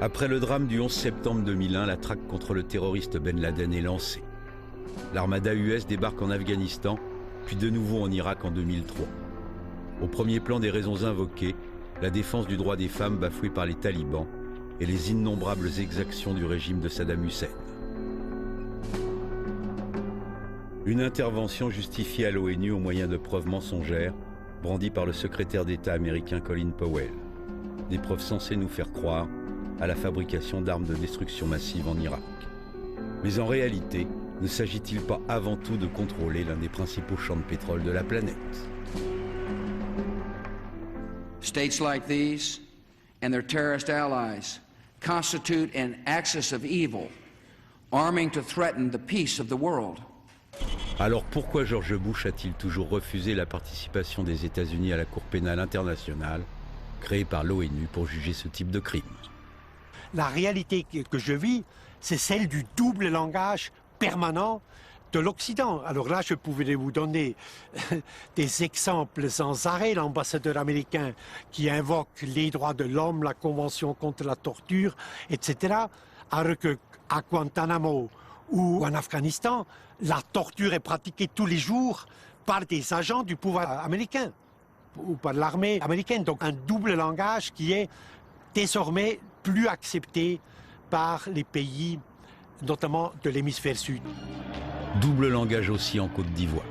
Après le drame du 11 septembre 2001, la traque contre le terroriste Ben Laden est lancée. L'armada US débarque en Afghanistan, puis de nouveau en Irak en 2003. Au premier plan des raisons invoquées, la défense du droit des femmes bafouée par les talibans et les innombrables exactions du régime de Saddam Hussein. Une intervention justifiée à l'ONU au moyen de preuves mensongères, brandies par le secrétaire d'État américain Colin Powell. Des preuves censées nous faire croire à la fabrication d'armes de destruction massive en Irak. Mais en réalité, ne s'agit-il pas avant tout de contrôler l'un des principaux champs de pétrole de la planète? States like these and their terrorist allies constitute an axis of evil, arming to threaten the peace of the world. Alors pourquoi George Bush a-t-il toujours refusé la participation des États-Unis à la Cour pénale internationale, créée par l'ONU pour juger ce type de crime? La réalité que je vis, c'est celle du double langage permanent de l'Occident. Alors là, je pouvais vous donner des exemples sans arrêt. L'ambassadeur américain qui invoque les droits de l'homme, la Convention contre la torture, etc. Alors qu'à Guantanamo ou en Afghanistan, la torture est pratiquée tous les jours par des agents du pouvoir américain ou par l'armée américaine. Donc un double langage qui est désormais plus accepté par les pays, notamment de l'hémisphère sud. Double langage aussi en Côte d'Ivoire.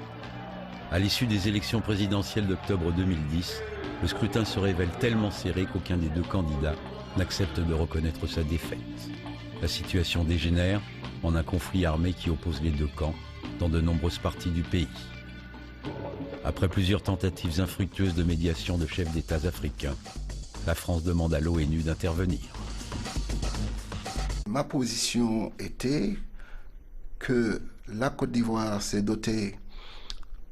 À l'issue des élections présidentielles d'octobre 2010, le scrutin se révèle tellement serré qu'aucun des deux candidats n'accepte de reconnaître sa défaite. La situation dégénère en un conflit armé qui oppose les deux camps dans de nombreuses parties du pays. Après plusieurs tentatives infructueuses de médiation de chefs d'État africains, la France demande à l'ONU d'intervenir. Ma position était que la Côte d'Ivoire s'est dotée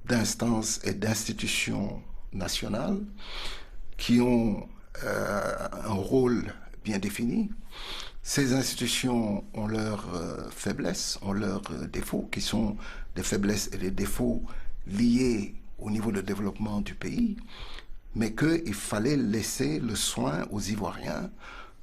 d'instances et d'institutions nationales qui ont un rôle bien défini. Ces institutions ont leurs faiblesses, ont leurs défauts, qui sont des faiblesses et des défauts liés au niveau de développement du pays, mais qu'il fallait laisser le soin aux Ivoiriens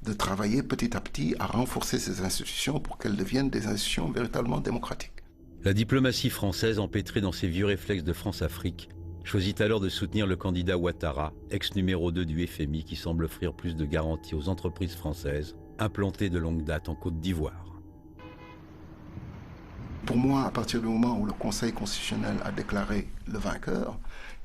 de travailler petit à petit à renforcer ces institutions pour qu'elles deviennent des institutions véritablement démocratiques. La diplomatie française, empêtrée dans ses vieux réflexes de France-Afrique, choisit alors de soutenir le candidat Ouattara, ex-numéro 2 du FMI, qui semble offrir plus de garanties aux entreprises françaises implantées de longue date en Côte d'Ivoire. Pour moi, à partir du moment où le Conseil constitutionnel a déclaré le vainqueur,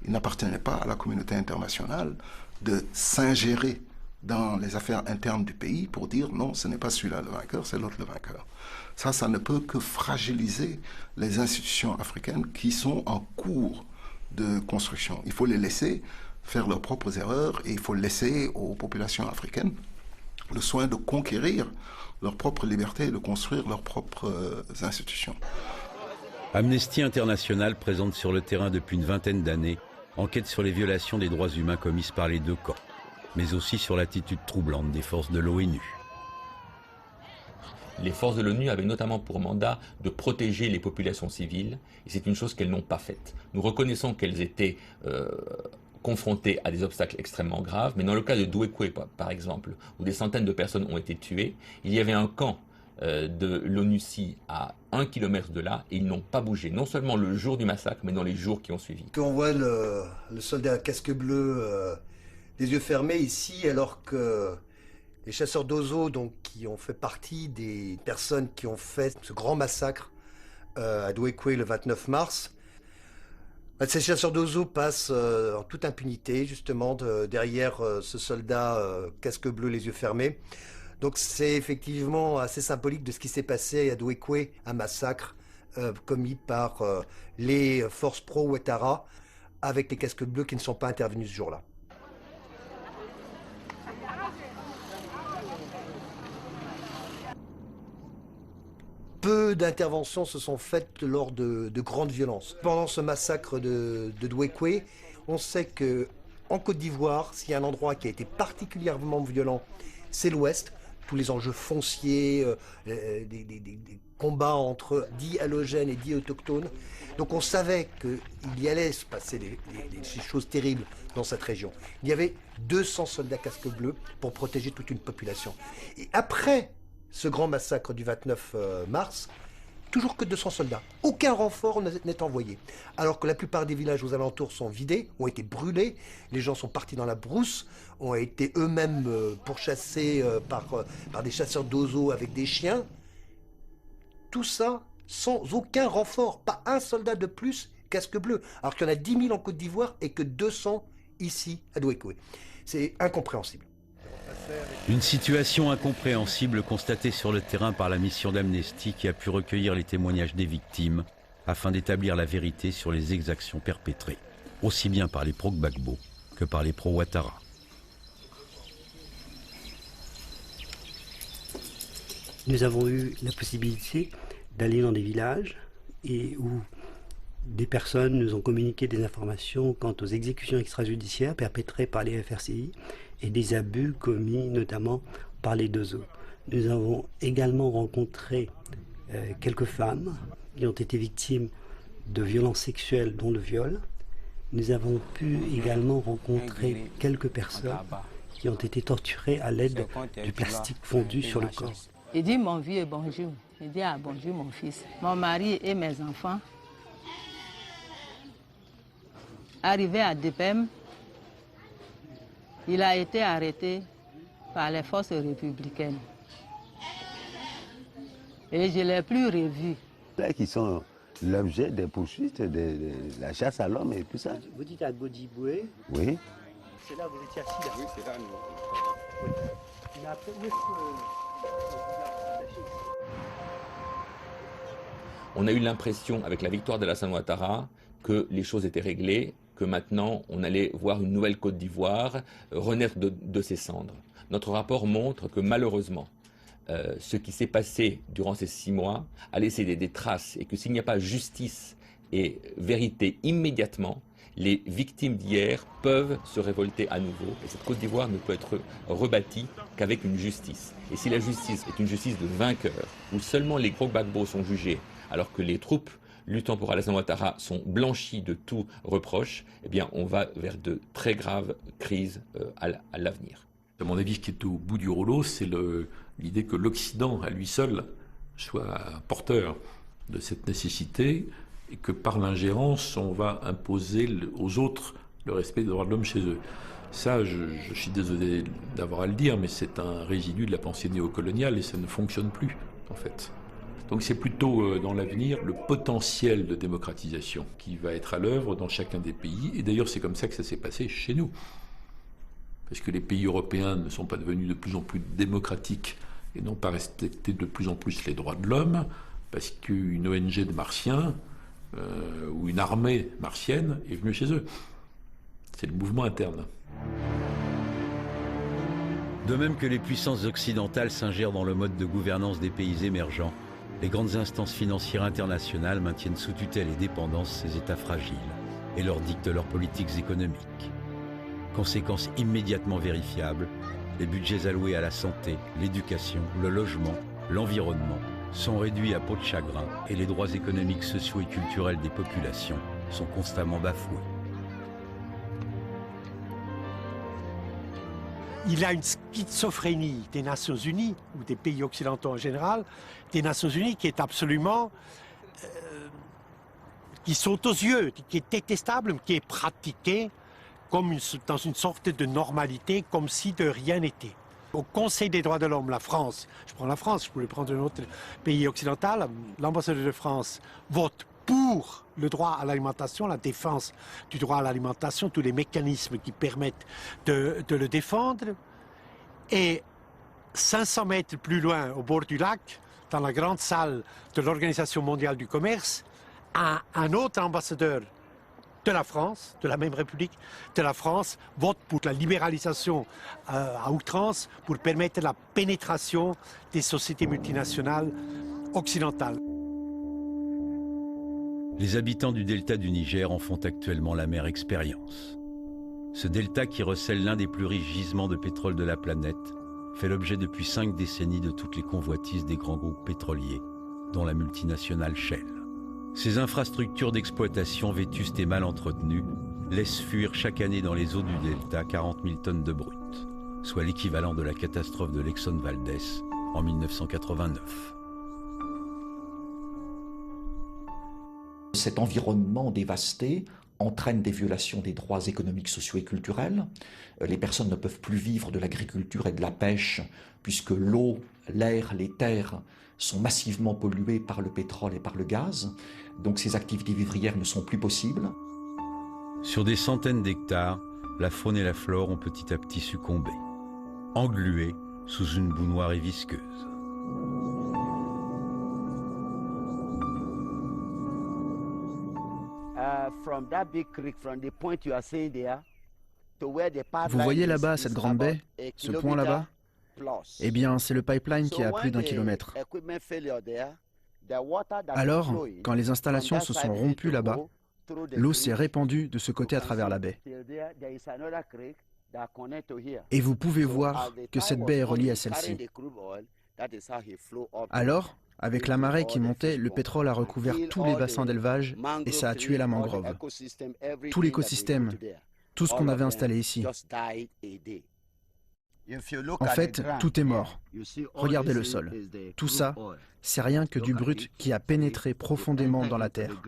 il n'appartenait pas à la communauté internationale de s'ingérer dans les affaires internes du pays pour dire non, ce n'est pas celui-là le vainqueur, c'est l'autre le vainqueur. Ça ne peut que fragiliser les institutions africaines qui sont en cours de construction. Il faut les laisser faire leurs propres erreurs et il faut laisser aux populations africaines le soin de conquérir leur propre liberté et de construire leurs propres institutions. Amnesty International, présente sur le terrain depuis une vingtaine d'années, enquête sur les violations des droits humains commises par les deux camps, mais aussi sur l'attitude troublante des forces de l'ONU. Les forces de l'ONU avaient notamment pour mandat de protéger les populations civiles, et c'est une chose qu'elles n'ont pas faite. Nous reconnaissons qu'elles étaient confrontées à des obstacles extrêmement graves, mais dans le cas de Douékoué, par exemple, où des centaines de personnes ont été tuées, il y avait un camp de l'ONUCI à 1 kilomètre de là, et ils n'ont pas bougé, non seulement le jour du massacre, mais dans les jours qui ont suivi. Quand on voit le soldat à casque bleu, les yeux fermés ici, alors que les chasseurs d'oiseaux, donc, qui ont fait partie des personnes qui ont fait ce grand massacre à Douékoué le 29 mars, ces chasseurs d'oiseaux passent en toute impunité, justement, derrière ce soldat casque bleu, les yeux fermés. Donc c'est effectivement assez symbolique de ce qui s'est passé à Douékoué, un massacre commis par les forces pro-Ouattara, avec les casques bleus qui ne sont pas intervenus ce jour-là. Peu d'interventions se sont faites lors de grandes violences. Pendant ce massacre de Douékoué, on sait qu'en Côte d'Ivoire, s'il y a un endroit qui a été particulièrement violent, c'est l'Ouest. tous les enjeux fonciers, des combats entre dits halogènes et dits autochtones. Donc on savait qu'il y allait se passer des choses terribles dans cette région. Il y avait 200 soldats casques bleus pour protéger toute une population. Et après ce grand massacre du 29 mars, toujours que 200 soldats. Aucun renfort n'est envoyé. Alors que la plupart des villages aux alentours sont vidés, ont été brûlés, les gens sont partis dans la brousse, ont été eux-mêmes pourchassés par des chasseurs d'oiseaux avec des chiens. Tout ça sans aucun renfort, pas un soldat de plus casque bleu. Alors qu'il y en a 10 000 en Côte d'Ivoire et que 200 ici à Douekoué. C'est incompréhensible. Une situation incompréhensible constatée sur le terrain par la mission d'Amnesty qui a pu recueillir les témoignages des victimes afin d'établir la vérité sur les exactions perpétrées, aussi bien par les pro-Gbagbo que par les pro-Ouattara. Nous avons eu la possibilité d'aller dans des villages et où des personnes nous ont communiqué des informations quant aux exécutions extrajudiciaires perpétrées par les FRCI et des abus commis notamment par les Dozo. Nous avons également rencontré quelques femmes qui ont été victimes de violences sexuelles, dont le viol. Nous avons pu également rencontrer quelques personnes qui ont été torturées à l'aide du plastique fondu sur le corps. Il dit mon vieux bonjour. Il dit ah bonjour mon fils. Mon mari et mes enfants. Arrivé à Depem, il a été arrêté par les forces républicaines. Et je ne l'ai plus revu. Là, qui sont l'objet des poursuites, de la chasse à l'homme et tout ça. Vous dites à Godiboué? Oui. C'est là où vous étiez assis là? Oui, c'est là. Oui. Mais après, où est-ce que... On a eu l'impression, avec la victoire d'Alassane Ouattara, que les choses étaient réglées, que maintenant on allait voir une nouvelle Côte d'Ivoire renaître de ses cendres. Notre rapport montre que malheureusement, ce qui s'est passé durant ces 6 mois a laissé des traces et que s'il n'y a pas justice et vérité immédiatement, les victimes d'hier peuvent se révolter à nouveau. Et cette Côte d'Ivoire ne peut être rebâtie qu'avec une justice. Et si la justice est une justice de vainqueurs, où seulement les gros Gbagbo sont jugés, alors que les troupes luttant pour Alassane Ouattara sont blanchies de tout reproche, eh bien on va vers de très graves crises à l'avenir. À mon avis, ce qui est au bout du rouleau, c'est l'idée que l'Occident, à lui seul, soit porteur de cette nécessité et que par l'ingérence, on va imposer aux autres le respect des droits de l'homme chez eux. Ça, je suis désolé d'avoir à le dire, mais c'est un résidu de la pensée néocoloniale et ça ne fonctionne plus, en fait. Donc c'est plutôt dans l'avenir le potentiel de démocratisation qui va être à l'œuvre dans chacun des pays. Et d'ailleurs, c'est comme ça que ça s'est passé chez nous. Parce que les pays européens ne sont pas devenus de plus en plus démocratiques et n'ont pas respecté de plus en plus les droits de l'homme, parce qu'une ONG de martiens ou une armée martienne est venue chez eux. C'est le mouvement interne. De même que les puissances occidentales s'ingèrent dans le mode de gouvernance des pays émergents, les grandes instances financières internationales maintiennent sous tutelle et dépendance ces États fragiles et leur dictent leurs politiques économiques. Conséquence immédiatement vérifiable, les budgets alloués à la santé, l'éducation, le logement, l'environnement sont réduits à peau de chagrin et les droits économiques, sociaux et culturels des populations sont constamment bafoués. Il y a une schizophrénie des Nations Unies, ou des pays occidentaux en général, des Nations Unies qui est absolument... qui saute aux yeux, qui est détestable, qui est pratiquée comme dans une sorte de normalité, comme si de rien n'était. Au Conseil des droits de l'homme, la France, je prends la France, je pourrais prendre un autre pays occidental, l'ambassadeur de France vote pour le droit à l'alimentation, la défense du droit à l'alimentation, tous les mécanismes qui permettent de le défendre. Et 500 mètres plus loin, au bord du lac, dans la grande salle de l'Organisation mondiale du commerce, un autre ambassadeur de la France, de la même République, de la France, vote pour la libéralisation à outrance, pour permettre la pénétration des sociétés multinationales occidentales. Les habitants du delta du Niger en font actuellement l'amère expérience. Ce delta qui recèle l'un des plus riches gisements de pétrole de la planète fait l'objet depuis 5 décennies de toutes les convoitises des grands groupes pétroliers, dont la multinationale Shell. Ces infrastructures d'exploitation vétustes et mal entretenues laissent fuir chaque année dans les eaux du delta 40 000 tonnes de brut, soit l'équivalent de la catastrophe de l'Exxon Valdez en 1989. Cet environnement dévasté entraîne des violations des droits économiques, sociaux et culturels. Les personnes ne peuvent plus vivre de l'agriculture et de la pêche puisque l'eau, l'air, les terres sont massivement polluées par le pétrole et par le gaz. Donc ces activités vivrières ne sont plus possibles. Sur des centaines d'hectares, la faune et la flore ont petit à petit succombé, engluées sous une boue noire et visqueuse. Vous voyez là-bas cette grande baie, ce point là-bas? Eh bien, c'est le pipeline qui est à plus d'1 kilomètre. Alors, quand les installations se sont rompues là-bas, l'eau s'est répandue de ce côté à travers la baie. Et vous pouvez voir que cette baie est reliée à celle-ci. Alors, avec la marée qui montait, le pétrole a recouvert tous les bassins d'élevage et ça a tué la mangrove. Tout l'écosystème, tout ce qu'on avait installé ici. En fait, tout est mort. Regardez le sol. Tout ça, c'est rien que du brut qui a pénétré profondément dans la terre.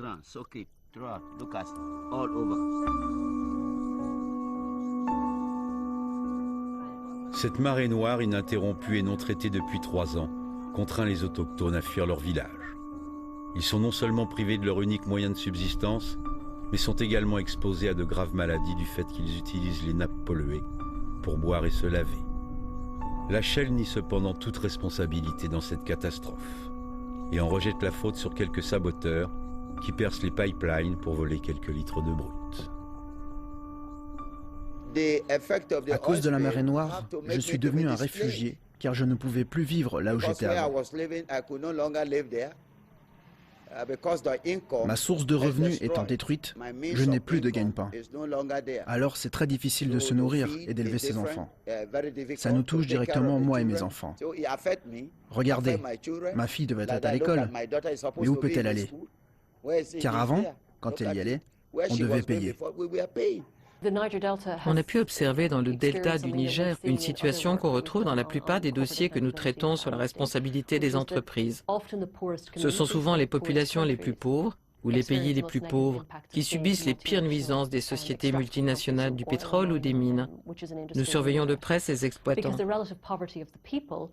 Cette marée noire ininterrompue et non traitée depuis 3 ans contraint les autochtones à fuir leur village. Ils sont non seulement privés de leur unique moyen de subsistance, mais sont également exposés à de graves maladies du fait qu'ils utilisent les nappes polluées pour boire et se laver. La Shell nie cependant toute responsabilité dans cette catastrophe et en rejette la faute sur quelques saboteurs qui percent les pipelines pour voler quelques litres de brut. À cause de la marée noire, je suis devenu un réfugié car je ne pouvais plus vivre là où j'étais avant. Ma source de revenus étant détruite, je n'ai plus de gagne-pain. Alors c'est très difficile de se nourrir et d'élever ses enfants. Ça nous touche directement, moi et mes enfants. Regardez, ma fille devait être à l'école, mais où peut-elle aller? Car avant, quand elle y allait, on devait payer. On a pu observer dans le delta du Niger une situation qu'on retrouve dans la plupart des dossiers que nous traitons sur la responsabilité des entreprises. Ce sont souvent les populations les plus pauvres ou les pays les plus pauvres qui subissent les pires nuisances des sociétés multinationales du pétrole ou des mines. Nous surveillons de près ces exploitants.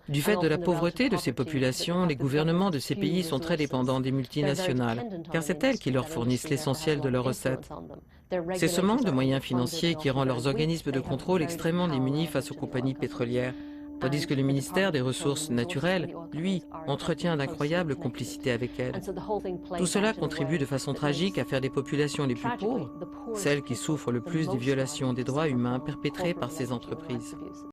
Du fait de la pauvreté de ces populations, les gouvernements de ces pays sont très dépendants des multinationales, car c'est elles qui leur fournissent l'essentiel de leurs recettes. C'est ce manque de moyens financiers qui rend leurs organismes de contrôle extrêmement démunis face aux compagnies pétrolières, tandis que le ministère des Ressources naturelles, lui, entretient d'incroyables complicités avec elles. Tout cela contribue de façon tragique à faire des populations les plus pauvres, celles qui souffrent le plus des violations des droits humains perpétrées par ces entreprises.